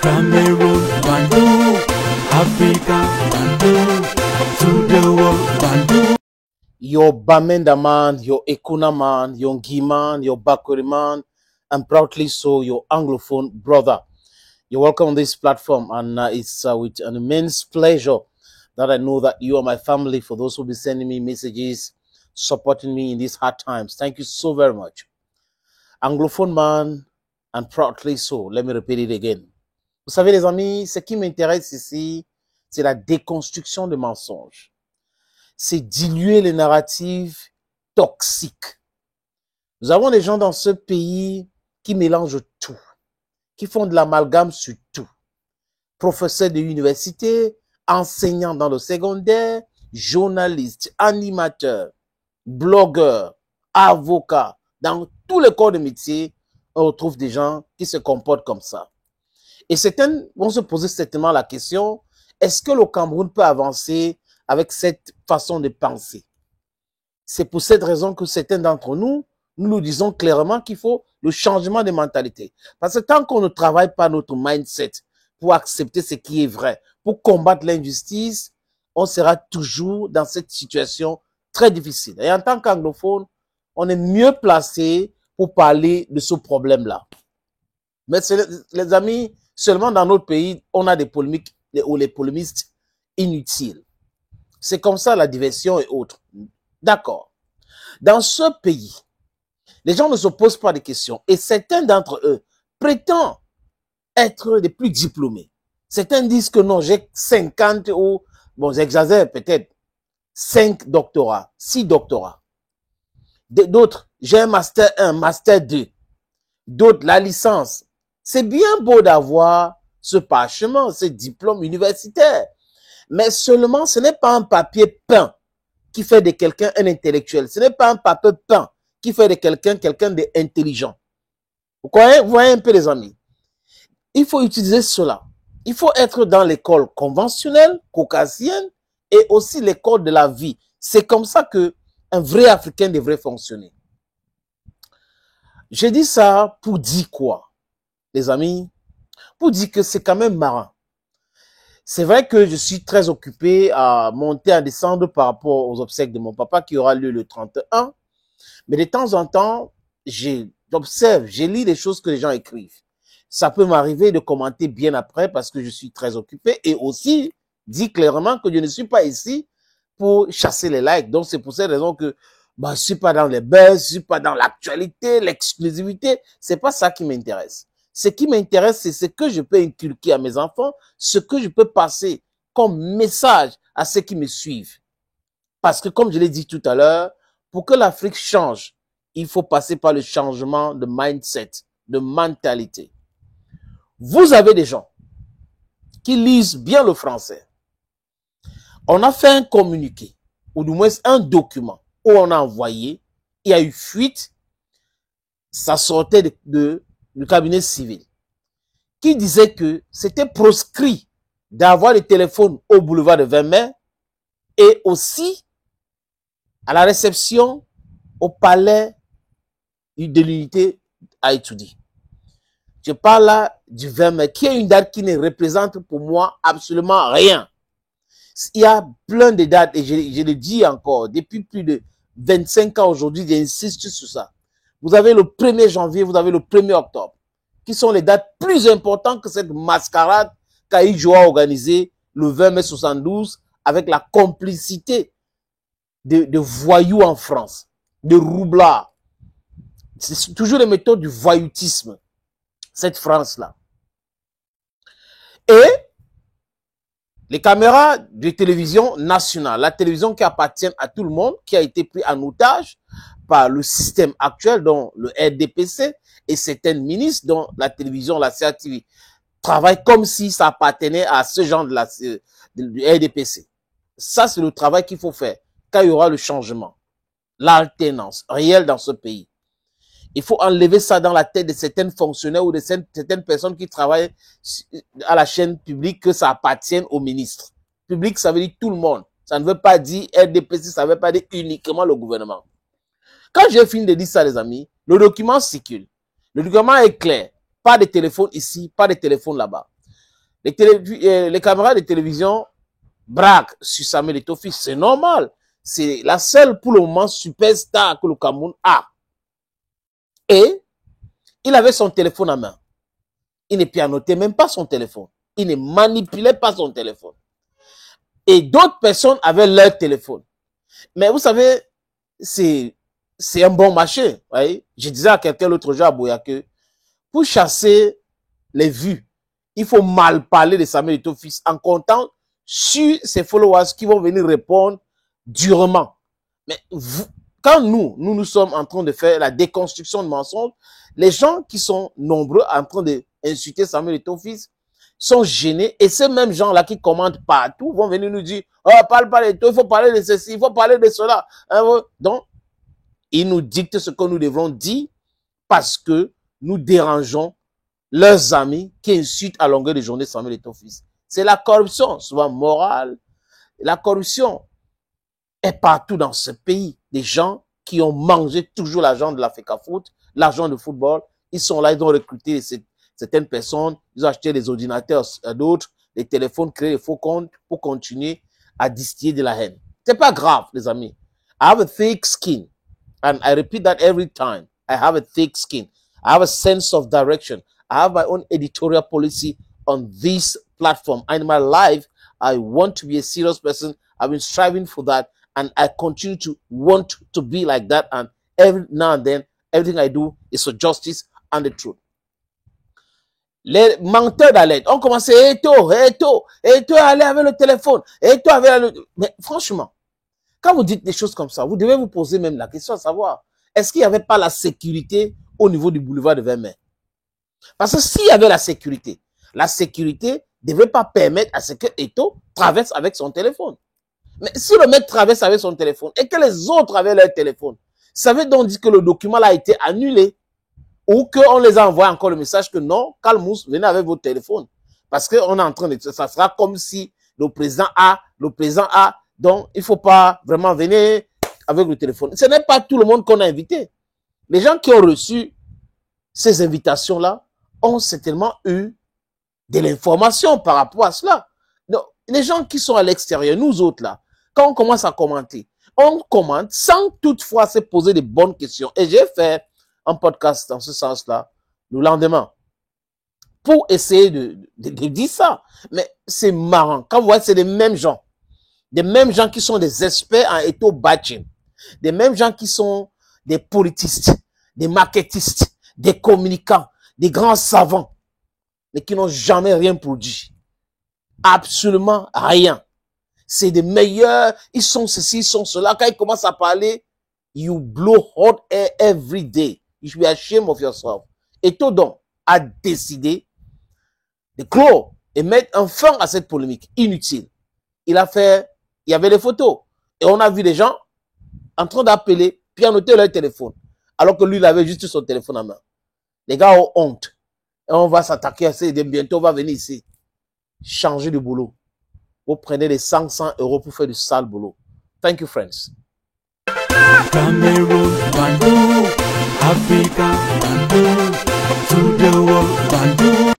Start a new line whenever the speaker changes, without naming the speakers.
Cameroon, Bandung, Africa, Bandung, to the world, Bandung.
Your Bamenda man, your Ekuna man, your Ngi man, your Bakuri man, and proudly so your Anglophone brother. You're welcome on this platform, and it's with an immense pleasure that I know that you are my family. For those who be sending me messages, supporting me in these hard times, thank you so very much. Anglophone man, and proudly so. Let me repeat it again. Vous savez les amis, ce qui m'intéresse ici, c'est la déconstruction des mensonges. C'est diluer les narratives toxiques. Nous avons des gens dans ce pays qui mélangent tout, qui font de l'amalgame sur tout. Professeurs de l'université, enseignants dans le secondaire, journalistes, animateurs, blogueurs, avocats. Dans tous les corps de métier, on retrouve des gens qui se comportent comme ça. Et certains vont se poser certainement la question, est-ce que le Cameroun peut avancer avec cette façon de penser? C'est pour cette raison que certains d'entre nous, nous disons clairement qu'il faut le changement de mentalité. Parce que tant qu'on ne travaille pas notre mindset pour accepter ce qui est vrai, pour combattre l'injustice, on sera toujours dans cette situation très difficile. Et en tant qu'anglophone, on est mieux placé pour parler de ce problème-là. Mais les amis, seulement dans notre pays, on a des polémiques ou les polémistes inutiles. C'est comme ça la diversion et autres. D'accord. Dans ce pays, les gens ne se posent pas de questions et certains d'entre eux prétendent être les plus diplômés. Certains disent que non, j'ai 50 ou, bon, j'exagère peut-être, 5 doctorats, 6 doctorats. D'autres, j'ai un master 1, master 2. D'autres, la licence. C'est bien beau d'avoir ce parchemin, ce diplôme universitaire. Mais seulement, ce n'est pas un papier peint qui fait de quelqu'un un intellectuel. Ce n'est pas un papier peint qui fait de quelqu'un d'intelligent. Vous voyez un peu les amis. Il faut utiliser cela. Il faut être dans l'école conventionnelle, caucasienne, et aussi l'école de la vie. C'est comme ça que un vrai Africain devrait fonctionner. Je dis ça pour dire quoi, les amis? Pour dire que c'est quand même marrant. C'est vrai que je suis très occupé à monter, à descendre par rapport aux obsèques de mon papa qui aura lieu le 31. Mais de temps en temps, j'observe, je lis les choses que les gens écrivent. Ça peut m'arriver de commenter bien après parce que je suis très occupé et aussi dit clairement que je ne suis pas ici pour chasser les likes. Donc c'est pour cette raison que je suis pas dans les buzz, je suis pas dans l'actualité, l'exclusivité. C'est pas ça qui m'intéresse. Ce qui m'intéresse, c'est ce que je peux inculquer à mes enfants, ce que je peux passer comme message à ceux qui me suivent. Parce que comme je l'ai dit tout à l'heure, pour que l'Afrique change, il faut passer par le changement de mindset, de mentalité. Vous avez des gens qui lisent bien le français. On a fait un communiqué, ou du moins un document, où on a envoyé, il y a eu fuite, ça sortait du cabinet civil, qui disait que c'était proscrit d'avoir des téléphones au boulevard de 20 mai et aussi à la réception au palais de l'unité à Itoudi. Je parle là du 20 mai, qui est une date qui ne représente pour moi absolument rien. Il y a plein de dates, et je le dis encore, depuis plus de 25 ans aujourd'hui, j'insiste sur ça. Vous avez le 1er janvier, vous avez le 1er octobre, qui sont les dates plus importantes que cette mascarade qu'Aïdjo a organisée le 20 mai 72 avec la complicité de voyous en France, de roublards. C'est toujours les méthodes du voyoutisme, cette France-là. Et les caméras de télévision nationale, la télévision qui appartient à tout le monde, qui a été pris en otage par le système actuel, dont le RDPC et certains ministres, dont la télévision, la CATV, travaillent comme si ça appartenait à ce genre du RDPC. Ça, c'est le travail qu'il faut faire quand il y aura le changement, l'alternance réelle dans ce pays. Il faut enlever ça dans la tête de certains fonctionnaires ou de certaines personnes qui travaillent à la chaîne publique que ça appartienne au ministre. Public, ça veut dire tout le monde. Ça ne veut pas dire RDPC, ça ne veut pas dire uniquement le gouvernement. Quand j'ai fini de dire ça, les amis, le document circule. Le document est clair. Pas de téléphone ici, pas de téléphone là-bas. Les caméras de télévision braquent sur Samuel Eto'o, c'est normal. C'est la seule, pour le moment, superstar que le Cameroun a. Et il avait son téléphone en main. Il ne pianotait même pas son téléphone. Il ne manipulait pas son téléphone. Et d'autres personnes avaient leur téléphone. Mais vous savez, c'est un bon marché. Voyez? Je disais à quelqu'un l'autre jour à Boya que pour chasser les vues, il faut mal parler de Samuel Eto'o en comptant sur ses followers qui vont venir répondre durement. Mais vous, quand nous sommes en train de faire la déconstruction de mensonges, les gens qui sont nombreux en train d'insulter Samuel Eto'o sont gênés, et ces mêmes gens-là qui commentent partout vont venir nous dire « Oh, parle pas d'Eto'o, il faut parler de ceci, il faut parler de cela. » Donc, ils nous dictent ce que nous devons dire parce que nous dérangeons leurs amis qui insultent à longueur de journée Samuel Eto'o. C'est la corruption, souvent morale. La corruption est partout dans ce pays. Des gens qui ont mangé toujours l'argent de la FECAFOOT, l'argent de football, ils sont là, ils ont recruté certaines personnes, ils ont acheté des ordinateurs à d'autres, des téléphones, créé des faux comptes pour continuer à distiller de la haine. C'est pas grave, les amis. I have a thick skin, and I repeat that every time. I have a thick skin. I have a sense of direction. I have my own editorial policy on this platform. And in my life, I want to be a serious person. I've been striving for that. And I continue to want to be like that. And every now and then, everything I do is for justice and the truth. Les menteurs d'alerte ont commencé, Eto'o allait avec le téléphone, Eto'o avait le... Mais franchement, quand vous dites des choses comme ça, vous devez vous poser même la question à savoir, est-ce qu'il n'y avait pas la sécurité au niveau du boulevard de 20 mai? Parce que s'il y avait la sécurité ne devait pas permettre à ce que Eto'o traverse avec son téléphone. Mais si le mec traverse avec son téléphone et que les autres avaient leur téléphone, ça veut donc dire que le document a été annulé ou qu'on les a envoyé encore le message que non, calmous, venez avec votre téléphone. Parce qu'on est en train de... Ça sera comme si le président a, donc il ne faut pas vraiment venir avec le téléphone. Ce n'est pas tout le monde qu'on a invité. Les gens qui ont reçu ces invitations-là ont certainement eu de l'information par rapport à cela. Donc, les gens qui sont à l'extérieur, nous autres là, quand on commence à commenter, on commente sans toutefois se poser de bonnes questions. Et j'ai fait un podcast dans ce sens-là le lendemain pour essayer de dire ça. Mais c'est marrant. Quand vous voyez, c'est les mêmes gens. Des mêmes gens qui sont des experts en Eto'o bashing. Des mêmes gens qui sont des politistes, des marketistes, des communicants, des grands savants, mais qui n'ont jamais rien produit. Absolument rien. C'est des meilleurs, ils sont ceci, ils sont cela. Quand ils commencent à parler, you blow hot air every day. You should be ashamed of yourself. Eto'o donc a décidé de clore et mettre un fin à cette polémique inutile. Il y avait des photos. Et on a vu des gens en train d'appeler, puis annoter leur téléphone. Alors que lui, il avait juste son téléphone en main. Les gars ont honte. Et on va s'attaquer à ça. Et bientôt, on va venir ici. Changer de boulot. Vous prenez les 500 € pour faire du sale boulot. Thank you, friends.
Cameroon, Bandung, Africa, Bandung, to the world, Bandung.